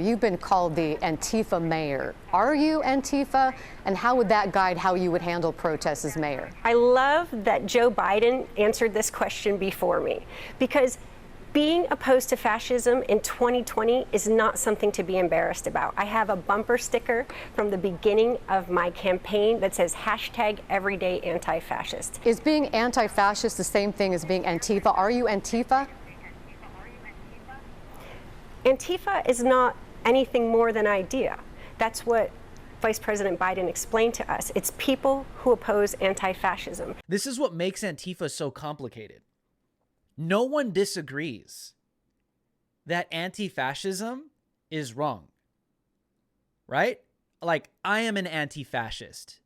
You've been called the Antifa Mayor. Are you Antifa? And how would that guide how you would handle protests as mayor? I love that Joe Biden answered this question before me, because being opposed to fascism in 2020 is not something to be embarrassed about. I have a bumper sticker from the beginning of my campaign that says #everydayantifascist. Is being anti-fascist the same thing as being Antifa? Are you Antifa? Antifa is not anything more than an idea. That's what Vice President Biden explained to us. It's people who oppose anti-fascism. This is what makes Antifa so complicated. No one disagrees that anti-fascism is wrong, right? Like, I am an anti-fascist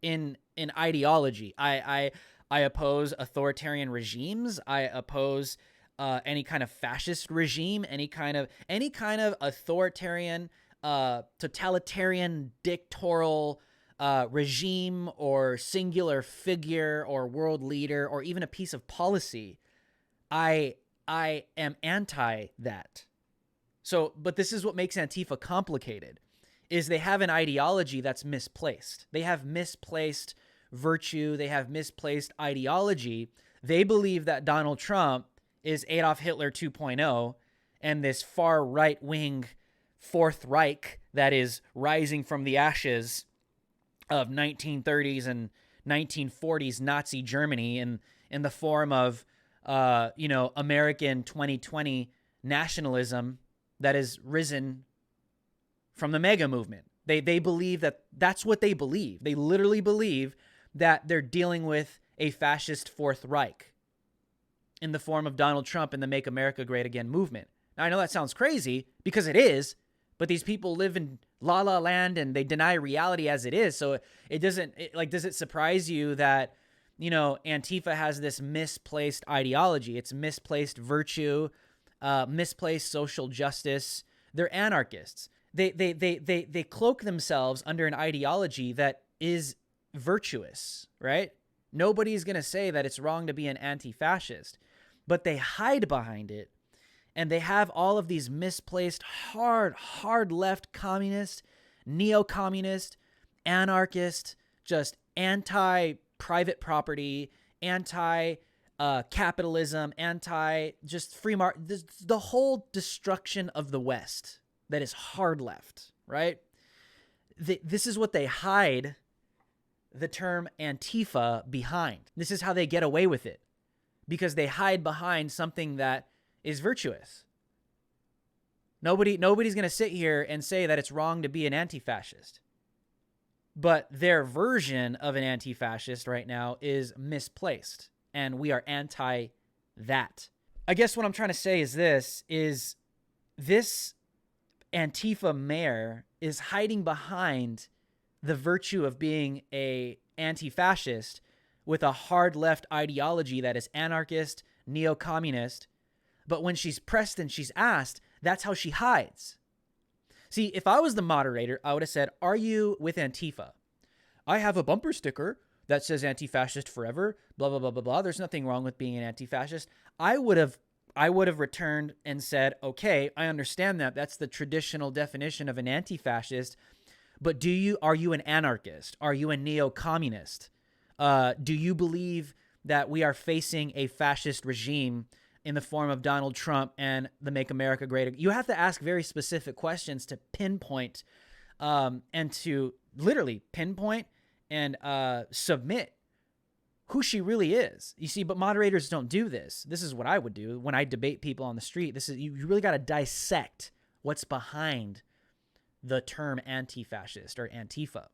in ideology. I oppose authoritarian regimes. I oppose any kind of fascist regime, any kind of authoritarian, totalitarian, dictatorial regime or singular figure or world leader or even a piece of policy. I am anti that. So, but this is what makes Antifa complicated, is they have an ideology that's misplaced. They have misplaced virtue. They have misplaced ideology. They believe that Donald Trump is Adolf Hitler 2.0 and this far right-wing Fourth Reich that is rising from the ashes of 1930s and 1940s Nazi Germany in the form of American 2020 nationalism that has risen from the MAGA movement. They believe that that's what they believe. They literally believe that they're dealing with a fascist Fourth Reich in the form of Donald Trump and the Make America Great Again movement. Now, I know that sounds crazy because it is, but these people live in la la land and they deny reality as it is. So does it surprise you that, Antifa has this misplaced ideology? It's misplaced virtue, misplaced social justice. They're anarchists. They cloak themselves under an ideology that is virtuous, right? Nobody's going to say that it's wrong to be an anti-fascist, but they hide behind it. And they have all of these misplaced, hard left communist, neo-communist, anarchist, just anti-private property, anti-capitalism, anti-just free market, the whole destruction of the West that is hard left, right? This is what they hide the term Antifa behind. This is how they get away with it, because they hide behind something that is virtuous. Nobody's going to sit here and say that it's wrong to be an anti-fascist. But their version of an anti-fascist right now is misplaced, and we are anti that. I guess what I'm trying to say is this Antifa mayor is hiding behind the virtue of being a anti-fascist with a hard left ideology that is anarchist, neo-communist. But when she's pressed and she's asked, that's how she hides. See, if I was the moderator, I would have said, "Are you with Antifa?" I have a bumper sticker that says anti-fascist forever, blah, blah, blah, blah, blah. There's nothing wrong with being an anti-fascist. I would have returned and said, okay, I understand that. That's the traditional definition of an anti-fascist. But are you an anarchist? Are you a neo-communist? Do you believe that we are facing a fascist regime in the form of Donald Trump and the Make America Great Again? You have to ask very specific questions to pinpoint and to literally pinpoint and submit who she really is. You see, but moderators don't do this. This is what I would do when I debate people on the street. You really got to dissect what's behind the term anti-fascist or Antifa.